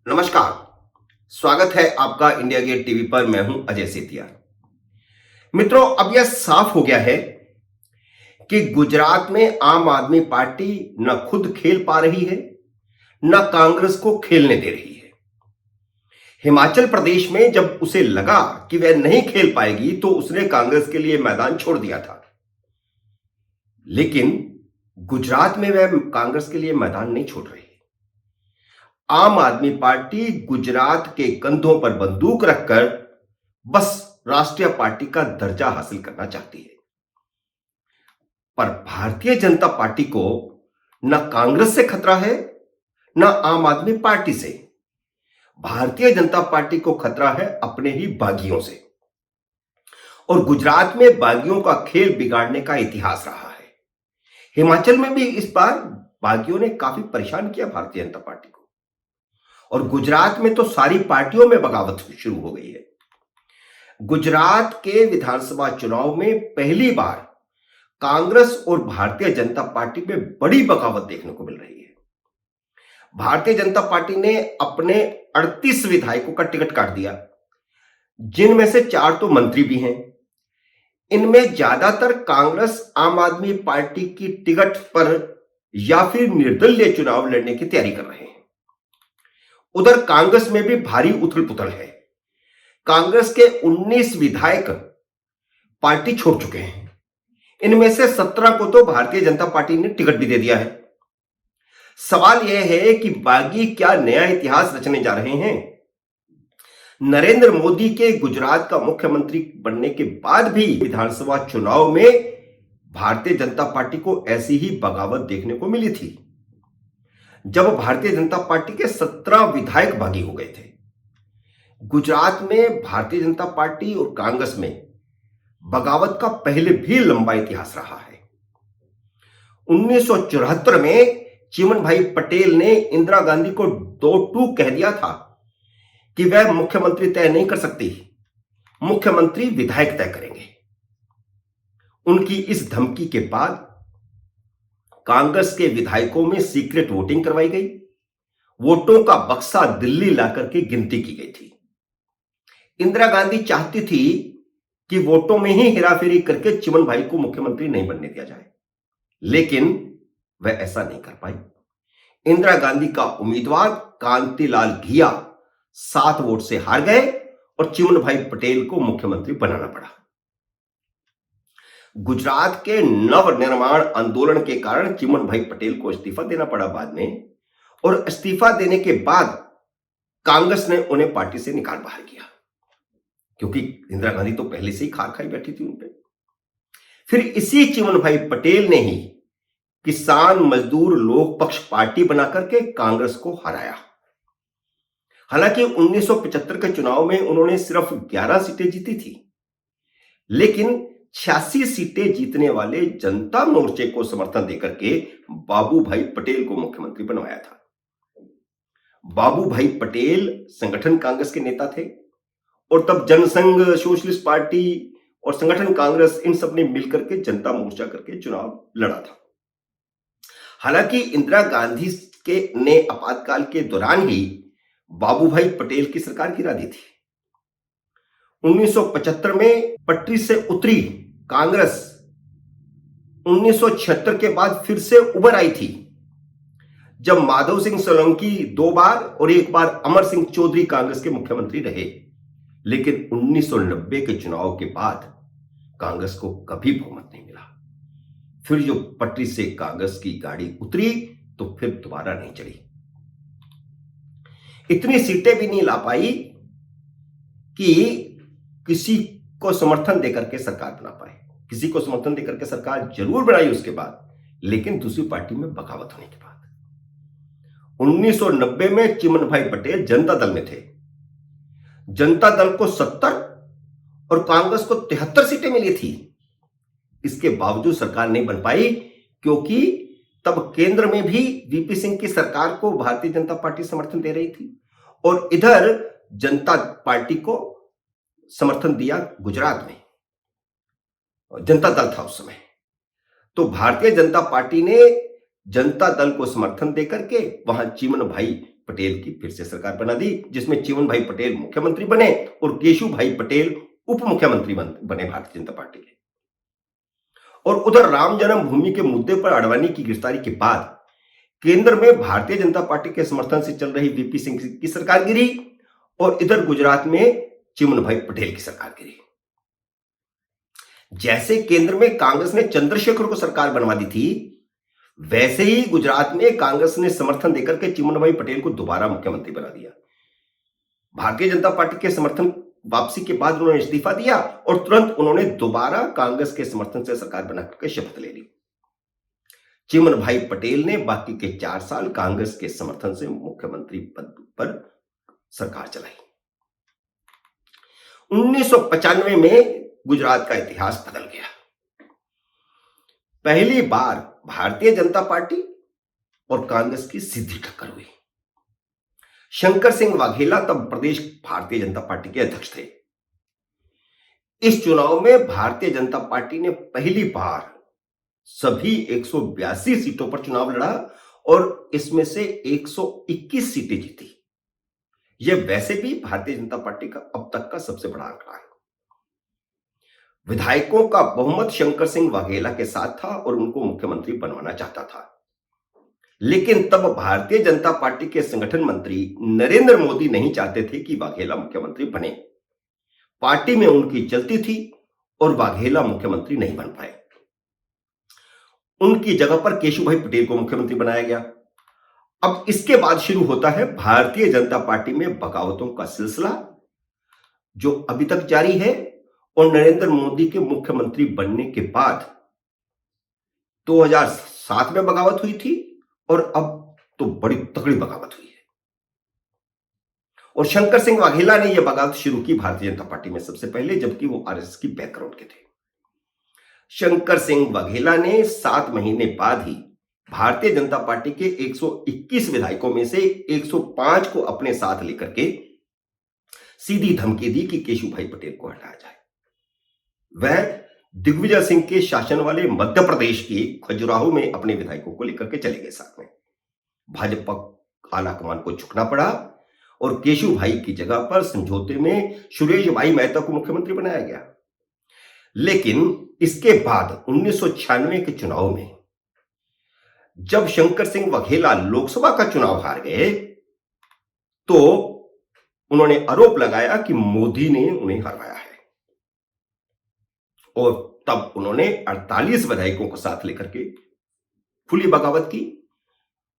नमस्कार। स्वागत है आपका इंडिया गेट टीवी पर। मैं हूं अजय सेतिया। मित्रों, अब यह साफ हो गया है कि गुजरात में आम आदमी पार्टी न खुद खेल पा रही है, न कांग्रेस को खेलने दे रही है। हिमाचल प्रदेश में जब उसे लगा कि वह नहीं खेल पाएगी तो उसने कांग्रेस के लिए मैदान छोड़ दिया था, लेकिन गुजरात में वह कांग्रेस के लिए मैदान नहीं छोड़ रही। आम आदमी पार्टी गुजरात के कंधों पर बंदूक रखकर बस राष्ट्रीय पार्टी का दर्जा हासिल करना चाहती है। पर भारतीय जनता पार्टी को न कांग्रेस से खतरा है, न आम आदमी पार्टी से। भारतीय जनता पार्टी को खतरा है अपने ही बागियों से। और गुजरात में बागियों का खेल बिगाड़ने का इतिहास रहा है। हिमाचल में भी इस बार बागियों ने काफी परेशान किया भारतीय जनता पार्टी को, और गुजरात में तो सारी पार्टियों में बगावत शुरू हो गई है। गुजरात के विधानसभा चुनाव में पहली बार कांग्रेस और भारतीय जनता पार्टी में बड़ी बगावत देखने को मिल रही है। भारतीय जनता पार्टी ने अपने 38 विधायकों का टिकट काट दिया, जिनमें से 4 तो मंत्री भी हैं। इनमें ज्यादातर कांग्रेस आम आदमी पार्टी की टिकट पर या फिर निर्दलीय चुनाव लड़ने की तैयारी कर रहे हैं। उधर कांग्रेस में भी भारी उथल पुथल है। कांग्रेस के 19 विधायक पार्टी छोड़ चुके हैं। इनमें से 17 को तो भारतीय जनता पार्टी ने टिकट भी दे दिया है। सवाल यह है कि बागी क्या नया इतिहास रचने जा रहे हैं? नरेंद्र मोदी के गुजरात का मुख्यमंत्री बनने के बाद भी विधानसभा चुनाव में भारतीय जनता पार्टी को ऐसी ही बगावत देखने को मिली थी, जब भारतीय जनता पार्टी के 17 विधायक बागी हो गए थे। गुजरात में भारतीय जनता पार्टी और कांग्रेस में बगावत का पहले भी लंबा इतिहास रहा है। 1974 में चिमन भाई पटेल ने इंदिरा गांधी को 2-2 कह दिया था कि वह मुख्यमंत्री तय नहीं कर सकती, मुख्यमंत्री विधायक तय करेंगे। उनकी इस धमकी के बाद कांग्रेस के विधायकों में सीक्रेट वोटिंग करवाई गई। वोटों का बक्सा दिल्ली लाकर के गिनती की गई थी। इंदिरा गांधी चाहती थी कि वोटों में ही हेराफेरी करके चिमन भाई को मुख्यमंत्री नहीं बनने दिया जाए, लेकिन वह ऐसा नहीं कर पाई। इंदिरा गांधी का उम्मीदवार कांतिलाल घिया 7 वोट से हार गए और चिमन भाई पटेल को मुख्यमंत्री बनाना पड़ा। गुजरात के नवनिर्माण आंदोलन के कारण चिमन भाई पटेल को इस्तीफा देना पड़ा बाद में, और इस्तीफा देने के बाद कांग्रेस ने उन्हें पार्टी से निकाल बाहर किया, क्योंकि इंदिरा गांधी तो पहले से ही खार खाई बैठी थी उन पे। फिर इसी चिमन भाई पटेल ने ही किसान मजदूर लोक पक्ष पार्टी बनाकर के कांग्रेस को हराया। हालांकि 1975 के चुनाव में उन्होंने सिर्फ 11 सीटें जीती थी, लेकिन 86 सीटें जीतने वाले जनता मोर्चे को समर्थन देकर के बाबू भाई पटेल को मुख्यमंत्री बनवाया था। बाबू भाई पटेल संगठन कांग्रेस के नेता थे, और तब जनसंघ, सोशलिस्ट पार्टी और संगठन कांग्रेस, इन सब ने मिलकर के जनता मोर्चा करके चुनाव लड़ा था। हालांकि इंदिरा गांधी ने आपातकाल के दौरान ही बाबू भाई पटेल की सरकार गिरा दी थी। 1975 में पटरी से उतरी कांग्रेस 1976 के बाद फिर से उभर आई थी, जब माधव सिंह सोलंकी 2 बार और 1 बार अमर सिंह चौधरी कांग्रेस के मुख्यमंत्री रहे। लेकिन 1990 के चुनाव के बाद कांग्रेस को कभी बहुमत नहीं मिला। फिर जो पटरी से कांग्रेस की गाड़ी उतरी तो फिर दोबारा नहीं चढ़ी। इतनी सीटें भी नहीं ला पाई कि किसी को समर्थन देकर के सरकार बना पाए। किसी को समर्थन देकर के सरकार जरूर बनाई उसके बाद, लेकिन दूसरी पार्टी में बगावत होने के बाद। 1990 में चिमन भाई पटेल जनता दल में थे। जनता दल को 70 और कांग्रेस को 73 सीटें मिली थी। इसके बावजूद सरकार नहीं बन पाई, क्योंकि तब केंद्र में भी वीपी सिंह की सरकार को भारतीय जनता पार्टी समर्थन दे रही थी, और इधर जनता पार्टी को समर्थन दिया गुजरात में, जनता दल था उस समय। तो भारतीय जनता पार्टी ने जनता दल को समर्थन देकर के वहां चिमन भाई पटेल की फिर से सरकार बना दी, जिसमें चिमन भाई पटेल मुख्यमंत्री बने और केशु भाई पटेल उप मुख्यमंत्री बने भारतीय जनता पार्टी के। और उधर राम जन्मभूमि के मुद्दे पर आडवाणी की गिरफ्तारी के बाद केंद्र में भारतीय जनता पार्टी के समर्थन से चल रही वीपी सिंह की सरकार गिरी और इधर गुजरात में चिमन भाई पटेल की सरकार गिरी। जैसे केंद्र में कांग्रेस ने चंद्रशेखर को सरकार बनवा दी थी, वैसे ही गुजरात में कांग्रेस ने समर्थन देकर के चिमन भाई पटेल को दोबारा मुख्यमंत्री बना दिया। भारतीय जनता पार्टी के समर्थन वापसी के बाद उन्होंने इस्तीफा दिया और तुरंत उन्होंने दोबारा कांग्रेस के समर्थन से सरकार बनाकर के शपथ ले ली। चिमन भाई पटेल ने बाकी के 4 साल कांग्रेस के समर्थन से मुख्यमंत्री पद पर सरकार चलाई। 1995 में गुजरात का इतिहास बदल गया। पहली बार भारतीय जनता पार्टी और कांग्रेस की सीधी टक्कर हुई। शंकर सिंह वाघेला तब प्रदेश भारतीय जनता पार्टी के अध्यक्ष थे। इस चुनाव में भारतीय जनता पार्टी ने पहली बार सभी 182 सीटों पर चुनाव लड़ा और इसमें से 121 सीटें जीती। यह वैसे भी भारतीय जनता पार्टी का अब तक का सबसे बड़ा आंकड़ा है। विधायकों का बहुमत शंकर सिंह वाघेला के साथ था और उनको मुख्यमंत्री बनवाना चाहता था, लेकिन तब भारतीय जनता पार्टी के संगठन मंत्री नरेंद्र मोदी नहीं चाहते थे कि वाघेला मुख्यमंत्री बने। पार्टी में उनकी चलती थी और वाघेला मुख्यमंत्री नहीं बन पाए। उनकी जगह पर केशु भाई पटेल को मुख्यमंत्री बनाया गया। अब इसके बाद शुरू होता है भारतीय जनता पार्टी में बगावतों का सिलसिला, जो अभी तक जारी है। और नरेंद्र मोदी के मुख्यमंत्री बनने के बाद 2007 में बगावत हुई थी और अब तो बड़ी तगड़ी बगावत हुई है। और शंकर सिंह वाघेला ने यह बगावत शुरू की भारतीय जनता पार्टी में सबसे पहले, जबकि वो आरएसएस की बैकग्राउंड के थे। शंकर सिंह वाघेला ने 7 महीने बाद ही भारतीय जनता पार्टी के 121 विधायकों में से 105 को अपने साथ लेकर के सीधी धमकी दी कि केशु भाई पटेल को हटाया जाए। वह दिग्विजय सिंह के शासन वाले मध्य प्रदेश के खजुराहो में अपने विधायकों को लेकर के चले गए साथ में। भाजपा आलाकमान को झुकना पड़ा और केशु भाई की जगह पर समझौते में सुरेश भाई मेहता को मुख्यमंत्री बनाया गया। लेकिन इसके बाद 1996 के चुनाव में जब शंकर सिंह वाघेला लोकसभा का चुनाव हार गए, तो उन्होंने आरोप लगाया कि मोदी ने उन्हें हराया है और तब उन्होंने 48 विधायकों को साथ लेकर के खुली बगावत की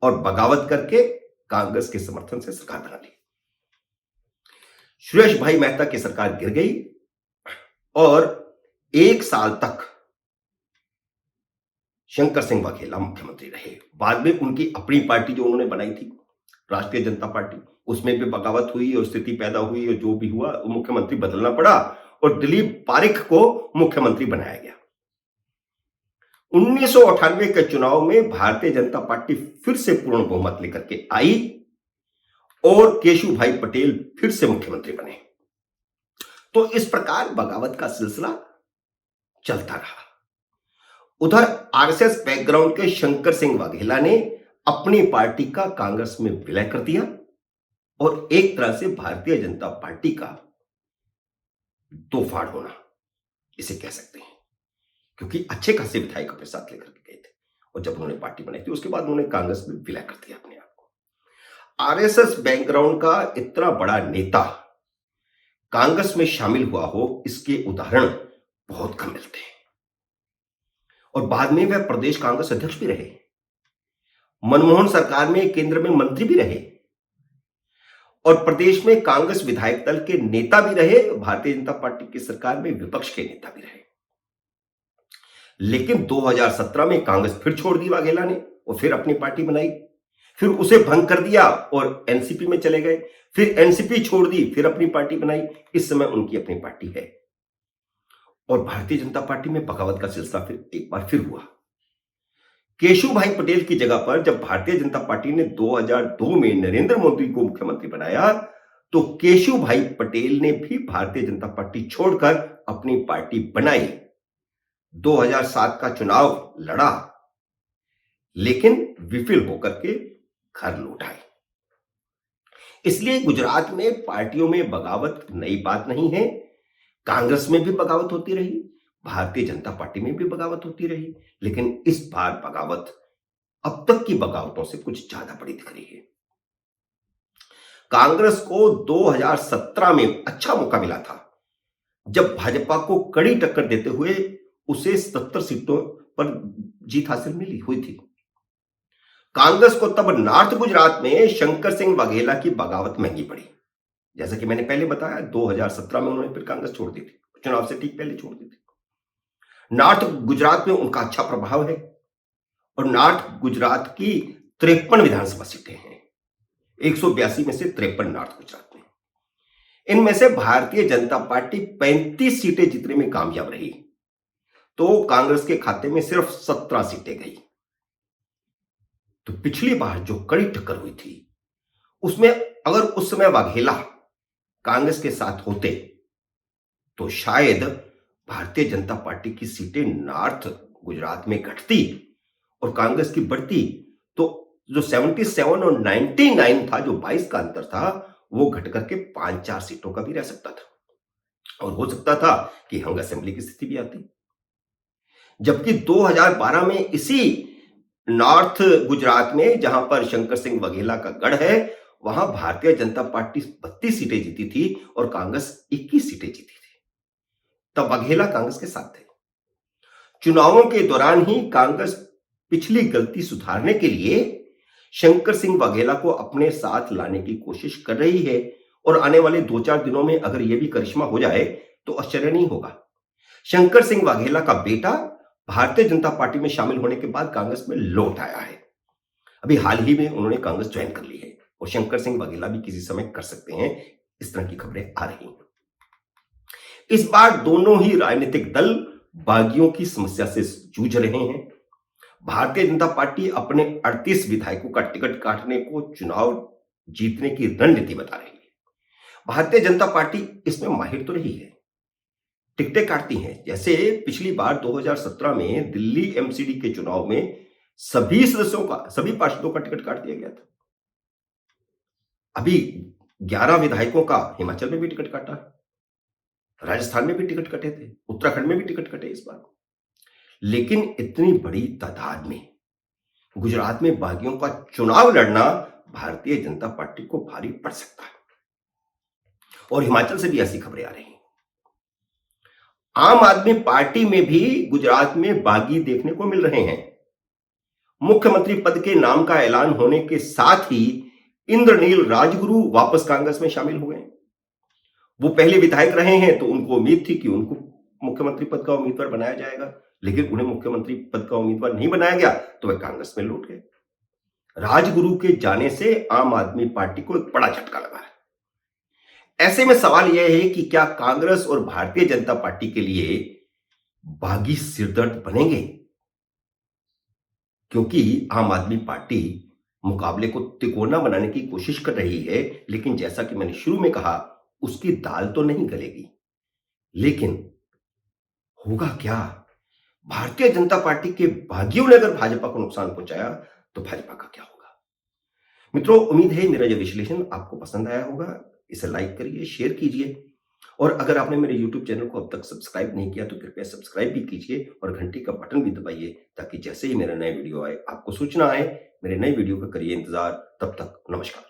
और बगावत करके कांग्रेस के समर्थन से सरकार बना ली। सुरेश भाई मेहता की सरकार गिर गई और 1 साल तक शंकर सिंह वाघेला मुख्यमंत्री रहे। बाद में उनकी अपनी पार्टी जो उन्होंने बनाई थी, राष्ट्रीय जनता पार्टी, उसमें भी बगावत हुई और स्थिति पैदा हुई और जो भी हुआ, मुख्यमंत्री बदलना पड़ा और दिलीप पारेख को मुख्यमंत्री बनाया गया। 1998 के चुनाव में भारतीय जनता पार्टी फिर से पूर्ण बहुमत लेकर के आई और केशु भाई पटेल फिर से मुख्यमंत्री बने। तो इस प्रकार बगावत का सिलसिला चलता रहा। उधर आरएसएस बैकग्राउंड के शंकर सिंह वाघेला ने अपनी पार्टी का कांग्रेस में विलय कर दिया और एक तरह से भारतीय जनता पार्टी का तोफाड़ होना इसे कह सकते हैं, क्योंकि अच्छे खासे विधायक अपने साथ लेकर के गए थे और जब उन्होंने पार्टी बनाई थी उसके बाद उन्होंने कांग्रेस में विलय कर दिया अपने आप को। आरएसएस बैकग्राउंड का इतना बड़ा नेता कांग्रेस में शामिल हुआ हो, इसके उदाहरण बहुत कम मिलते हैं। और बाद में वह प्रदेश कांग्रेस अध्यक्ष भी रहे, मनमोहन सरकार में केंद्र में मंत्री भी रहे और प्रदेश में कांग्रेस विधायक दल के नेता भी रहे, भारतीय जनता पार्टी की सरकार में विपक्ष के नेता भी रहे। लेकिन 2017 में कांग्रेस फिर छोड़ दी वाघेला ने और फिर अपनी पार्टी बनाई, फिर उसे भंग कर दिया और एनसीपी में चले गए, फिर एनसीपी छोड़ दी, फिर अपनी पार्टी बनाई। इस समय उनकी अपनी पार्टी है और भारतीय जनता पार्टी में बगावत का सिलसिला फिर एक बार फिर हुआ। केशु भाई पटेल की जगह पर जब भारतीय जनता पार्टी ने 2002 में नरेंद्र मोदी को मुख्यमंत्री बनाया, तो केशु भाई पटेल ने भी भारतीय जनता पार्टी छोड़कर अपनी पार्टी बनाई, 2007 का चुनाव लड़ा, लेकिन विफल होकर के घर लौट आए। इसलिए गुजरात में पार्टियों में बगावत नई बात नहीं है। कांग्रेस में भी बगावत होती रही, भारतीय जनता पार्टी में भी बगावत होती रही, लेकिन इस बार बगावत अब तक की बगावतों से कुछ ज्यादा बड़ी दिख रही है। कांग्रेस को 2017 में अच्छा मौका मिला था, जब भाजपा को कड़ी टक्कर देते हुए उसे 70 सीटों पर जीत हासिल मिली हुई थी। कांग्रेस को तब नॉर्थ गुजरात में शंकर सिंह वाघेला की बगावत महंगी पड़ी। जैसा कि मैंने पहले बताया, 2017 में उन्होंने फिर कांग्रेस छोड़ दी थी, चुनाव से ठीक पहले छोड़ दी थी। नॉर्थ गुजरात में उनका अच्छा प्रभाव है और नॉर्थ गुजरात की 53 विधानसभा सीटें हैं, 182 में से 53 नॉर्थ गुजरात में। इनमें से भारतीय जनता पार्टी 35 सीटें जीतने में कामयाब रही, तो कांग्रेस के खाते में सिर्फ 17 सीटें गई। तो पिछली बार जो कड़ी टक्कर हुई थी, उसमें अगर उस समय वाघेला कांग्रेस के साथ होते तो शायद भारतीय जनता पार्टी की सीटें नॉर्थ गुजरात में घटती और कांग्रेस की बढ़ती। तो जो 77 और 99 था, जो 22 का अंतर था, वो घट करके 5-4 सीटों का भी रह सकता था और हो सकता था कि हंग असेंबली की स्थिति भी आती। जबकि 2012 में इसी नॉर्थ गुजरात में, जहां पर शंकर सिंह वाघेला का गढ़ है, वहां भारतीय जनता पार्टी 32 सीटें जीती थी और कांग्रेस 21 सीटें जीती थी। तब वाघेला कांग्रेस के साथ थे। चुनावों के दौरान ही कांग्रेस पिछली गलती सुधारने के लिए शंकर सिंह वाघेला को अपने साथ लाने की कोशिश कर रही है और आने वाले 2-4 दिनों में अगर यह भी करिश्मा हो जाए तो आश्चर्य नहीं होगा। शंकर सिंह वाघेला का बेटा भारतीय जनता पार्टी में शामिल होने के बाद कांग्रेस में लौट आया है। अभी हाल ही में उन्होंने कांग्रेस ज्वाइन कर ली है और शंकर सिंह वाघेला भी किसी समय कर सकते हैं, इस तरह की खबरें आ रही हैं। इस बार दोनों ही राजनीतिक दल बागियों की समस्या से जूझ रहे हैं। भारतीय जनता पार्टी अपने 38 विधायकों का टिकट काटने को चुनाव जीतने की रणनीति बता रही है। भारतीय जनता पार्टी इसमें माहिर तो रही है, टिकटें काटती हैं। जैसे पिछली बार 2017 में दिल्ली एमसीडी के चुनाव में सभी सदस्यों का, सभी पार्षदों का टिकट काट दिया गया था। अभी 11 विधायकों का हिमाचल में भी टिकट काटा, राजस्थान में भी टिकट कटे थे, उत्तराखंड में भी टिकट कटे इस बार। लेकिन इतनी बड़ी तादाद में गुजरात में बागियों का चुनाव लड़ना भारतीय जनता पार्टी को भारी पड़ सकता है और हिमाचल से भी ऐसी खबरें आ रही हैं। आम आदमी पार्टी में भी गुजरात में बागी देखने को मिल रहे हैं। मुख्यमंत्री पद के नाम का ऐलान होने के साथ ही इंद्रनील राजगुरु वापस कांग्रेस में शामिल हुए। वो पहले विधायक रहे हैं, तो उनको उम्मीद थी कि उनको मुख्यमंत्री पद का उम्मीदवार बनाया जाएगा, लेकिन उन्हें मुख्यमंत्री पद का उम्मीदवार नहीं बनाया गया तो वे कांग्रेस में लौट गए। राजगुरु के जाने से आम आदमी पार्टी को एक बड़ा झटका लगा है। ऐसे में सवाल यह है कि क्या कांग्रेस और भारतीय जनता पार्टी के लिए बागी सिरदर्द बनेंगे, क्योंकि आम आदमी पार्टी मुकाबले को तिकोना बनाने की कोशिश कर रही है, लेकिन जैसा कि मैंने शुरू में कहा, उसकी दाल तो नहीं गलेगी। लेकिन होगा क्या? भारतीय जनता पार्टी के बागियों ने अगर भाजपा को नुकसान पहुंचाया तो भाजपा का क्या होगा? मित्रों, उम्मीद है मेरा यह विश्लेषण आपको पसंद आया होगा। इसे लाइक करिए, शेयर कीजिए और अगर आपने मेरे YouTube चैनल को अब तक सब्सक्राइब नहीं किया तो कृपया सब्सक्राइब भी कीजिए और घंटी का बटन भी दबाइए, ताकि जैसे ही मेरा नया वीडियो आए आपको सूचना आए। मेरे नए वीडियो का करिए इंतजार। तब तक नमस्कार।